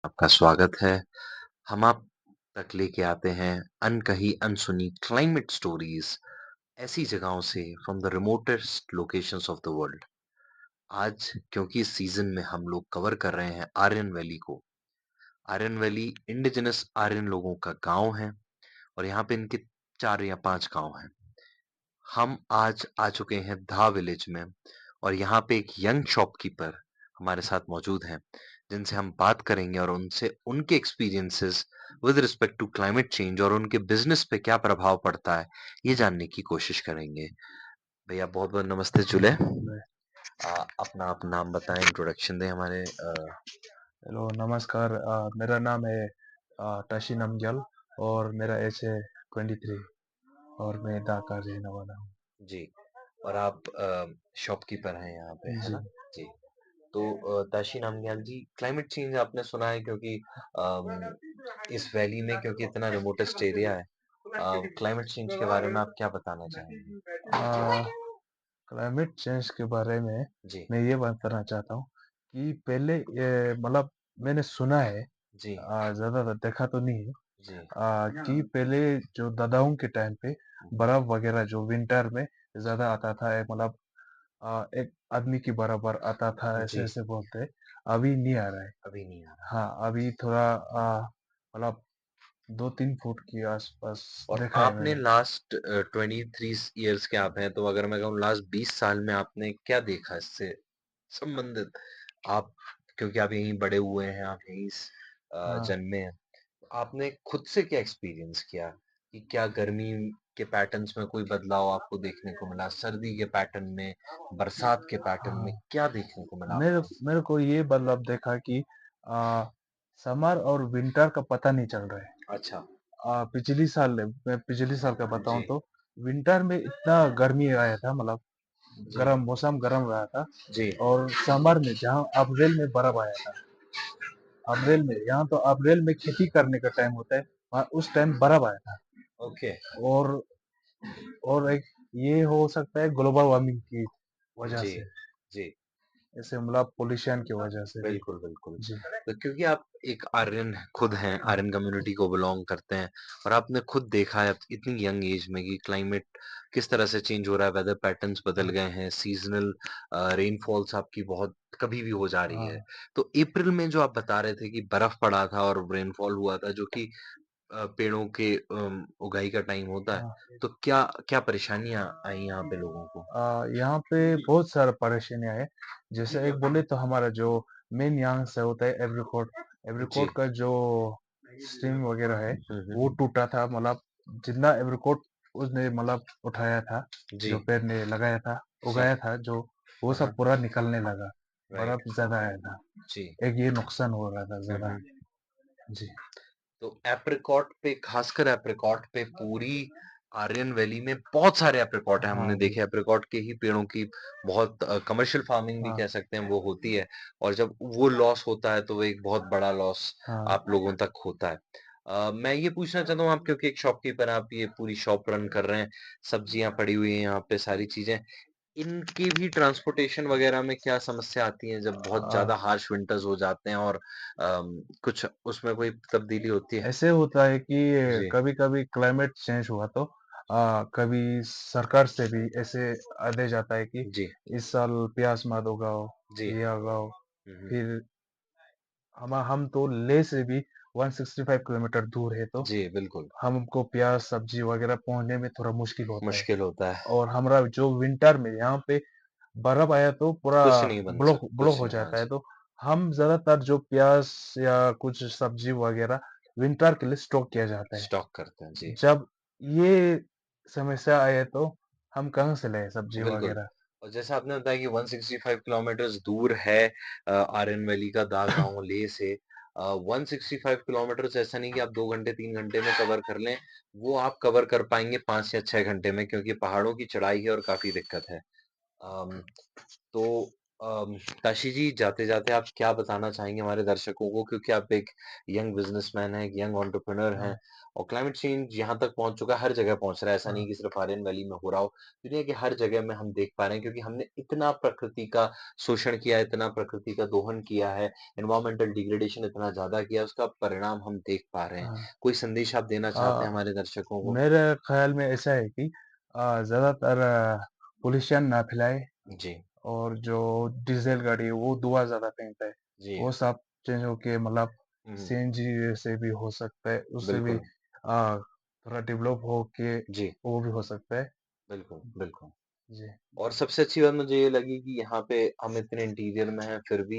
आपका स्वागत है। हम आप तक लेके आते हैं अनकही अनसुनी क्लाइमेट स्टोरीज ऐसी जगहों से from the remotest locations of the world. आज क्योंकि इस सीजन में हम लोग कवर कर रहे हैं आर्यन वैली को। आर्यन वैली इंडिजिनस आर्यन लोगों का गांव है और यहाँ पे इनके 4 या 5 गांव हैं। हम आज आ चुके हैं धा विलेज में और यहाँ पे एक यंग शॉपकीपर हमारे साथ मौजूद हैं, जिनसे हम बात करेंगे और उनसे उनके experiences with respect to climate change और उनके बिजनेस पे क्या प्रभाव पड़ता है, ये जानने की कोशिश करेंगे। भैया बहुत-बहुत नमस्ते जुले। मैं अपना आप नाम बताएं, इंट्रोडक्शन दें हमारे हेलो नमस्कार मेरा नाम है टशी नमग्याल और मेरा एज है 23 और मैं ढाका का रहने वाला हूँ। जी। और आप शॉपकीपर हैं यहाँ पे, है जी। ना? जी। तो ताशी नामग्याल जी, क्लाइमेट चेंज आपने सुना है क्योंकि इस वैली में क्योंकि इतना रिमोटेस्ट एरिया है, क्लाइमेट चेंज के बारे में आप क्या बताना चाहेंगे? क्लाइमेट चेंज के बारे में जी, मैं ये बताना चाहता हूँ कि पहले ये मतलब मैंने सुना है, जी, ज़्यादा देखा तो नहीं है, जी, कि पहले जो दादाओं के टाइम पे बर्फ वगैरह जो विंटर में ज़्यादा आता था, मतलब एक आदमी के बराबर आता था, ऐसे जी, ऐसे बोलते हैं। अभी नहीं आ रहा है। अभी नहीं आ रहा। हाँ, अभी थोड़ा मतलब 2-3 फुट के आसपास और देखा है आपने मैंने। लास्ट 23 इयर्स के आप हैं, तो अगर मैं कहूँ लास्ट 20 साल में आपने क्या देखा इससे संबंधित? आप क्योंकि आप यहीं बड़े हुए हैं, आप यहीं हाँ, जन्मे हैं। आपने खुद से क्या एक्सपीरियंस किया कि क्या गर्मी के पैटर्न्स में कोई बदलाव आपको देखने को मिला, सर्दी के पैटर्न में, बरसात के पैटर्न में हाँ। क्या देखने को मिला मेरे आपको? मेरे को ये बदलाव देखा कि आ, समर और विंटर का पता नहीं चल रहा है। अच्छा। मैं पिछली साल का बताऊं जी, तो विंटर में इतना गर्मी आया था, मतलब जी, गर्म मौसम गर्म रहा था। जी। और समर में जहाँ अप्रैल में बर्फ आया था, अप्रैल में, यहाँ तो अप्रैल में खेती करने का टाइम होता है, वहाँ उस टाइम बर्फ आया था। ओके। और एक ये हो सकता है ग्लोबल वार्मिंग की वजह जी, से, जी। ऐसे मतलब पोल्यूशन की वजह से भी। बिल्कुल, बिल्कुल। जी। तो क्योंकि आप एक आर्यन खुद हैं, हाँ, आर्यन कम्युनिटी को बिलॉन्ग करते हैं और आपने खुद देखा है इतनी यंग एज में कि क्लाइमेट किस तरह से चेंज हो रहा है, वेदर पैटर्न्स बदल हाँ, गए हैं, सीज़नल रेनफॉल्स आपकी बहुत कभी भी हो जा रही है। हाँ, तो अप्रैल में जो आप बता रहे थे कि बर्फ पड़ा था और रेनफॉल हुआ था, जो कि पेड़ों के उगाई का टाइम होता है, हाँ। तो क्या क्या परेशानियाँ आई यहाँ पे लोगों को? यहाँ पे बहुत सारा परेशानियां है। जैसे एक बोले तो हमारा जो मेन यहाँ से होता है एवरीकोट, जी। एवरीकोट का जो स्ट्रीम वगैरह है हुँ, हुँ। वो टूटा था। मतलब जितना एवरीकोट उसने मतलब उठाया था, जी, जो पेड़ ने लगाया था, जी। उगाया था, जो वो हाँ, सब हाँ। पूरा निकलने लगा। राइट। बर्फ ज्यादा आया था। जी। एक ये नुकसान हो रहा था हुँ, ज्यादा। हुँ। जी। तो एप्रिकॉट पे, खासकर एप्रिकॉट पे पूरी आर्यन वैली में बहुत सारे एप्रिकॉट हैं। हमने हाँ जी। देखे एप्रिकॉट के ही पेड़ों की बहुत कमर्शियल फार्मिंग भी हाँ, कह सकते हैं वो होती है और जब वो लॉस होता है तो वो एक बहुत बड़ा लॉस हाँ, आप लोगों तक होता है। मैं ये पूछना चाहता हूँ, आप क्योंकि एक शॉपकीपर हैं, आप ये पूरी शॉप रन कर रहे हैं, सब्जियाँ पड़ी हुई हैं यहाँ पे, सारी चीज़ें, इनकी भी ट्रांसपोर्टेशन वगैरह में क्या समस्या आती है जब बहुत हाँ। ज़्यादा हार्श विंटर्स हो जाते हैं और कुछ उसमें कोई तब्दीली होती है? ऐसे होता है कि जी, कभी-कभी क्लाइमेट चेंज हुआ तो कभी सरकार से भी ऐसे आदेश आता है कि जी, इस साल प्याज मत उगाओ, जी। ये उगाओ। हुँ, हुँ। फिर हम तो लेह से भी 165 किलोमीटर दूर है, तो जी, बिल्कुल, हमको प्याज सब्जी वगैरह पहुंचने में थोड़ा मुश्किल होता है। मुश्किल होता है। और हमारा जो विंटर में यहाँ पे बर्फ आया तो पूरा कुछ नहीं बन ब्लॉक सक ब्लॉक कुछ हो नहीं, हाँ जाता है। जी। तो हम ज्यादातर जो प्याज या कुछ सब्जी वगैरह विंटर के लिए स्टॉक किया जाता है। स्टॉक करते हैं, जी। जब ये समस्या आए तो हम कहाँ से लाए सब्जी बिल्कुल। वगैरह। और जैसा आपने बताया कि 165 किलोमीटर्स दूर है आर्यन वैली का दा गाँव लेह से। 165 किलोमीटर्स ऐसा नहीं कि आप 2 घंटे, 3 घंटे में कवर कर लें, वो आप कवर कर पाएँगे 5 या 6 घंटे में क्योंकि पहाड़ों की चढ़ाई है और काफ़ी दिक्कत है। अम, तो काशी जी जाते-जाते आप क्या बताना चाहेंगे हमारे दर्शकों को? क्योंकि आप एक यंग बिज़नेसमैन हैं, एक यंग एंटरप्रेन्योर हैं हाँ, और क्लाइमेट चेंज यहाँ तक पहुँच चुका है, हर जगह पहुँच रहा है। ऐसा नहीं हाँ, है कि सिर्फ़ आर्यन वैली में हो रहा हो। दुनिया की हर जगह में हम देख पा रहे हैं क्योंकि हमने इतना प्रकृति का शोषण किया है, इतना प्रकृति का दोहन किया है, एनवायरमेंटल डिग्रेडेशन इतना ज़्यादा किया है, उसका परिणाम हम देख पा रहे हैं। हाँ। कोई संदेश आप देना चाहते अ, हैं हमारे दर्शकों को? मेरे ख़्याल में ऐसा है कि ज़्यादातर पॉल्यूशन ना फैलाएँ जी, और जो डीज़ल गाड़ी है वो धुआँ ज़्यादा फेंकता है, जी। वो सब चेंज होके मतलब हुँ, हुँ। सीएनजी से भी हो सकता है, उससे भी बिल्कुल। थोड़ा डेवलप होके जी, वो भी हो सकता है। बिल्कुल, बिल्कुल। जी, और सबसे अच्छी बात मुझे ये लगी कि यहाँ पे हम इतने इंटीरियर में हैं फिर भी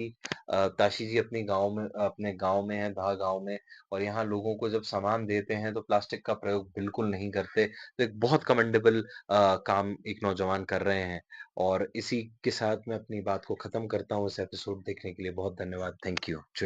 ताशी जी अपने गाँव में हैं, दहा गाँव में और यहाँ लोगों को जब सामान देते हैं तो प्लास्टिक का प्रयोग बिल्कुल नहीं करते। तो एक बहुत कमेंडेबल काम एक नौजवान कर रहे हैं और इसी के साथ मैं अपनी बात को ख़त्म करता हूँ। इस एपिसोड देखने के लिए बहुत धन्यवाद। Thank you. जुड़े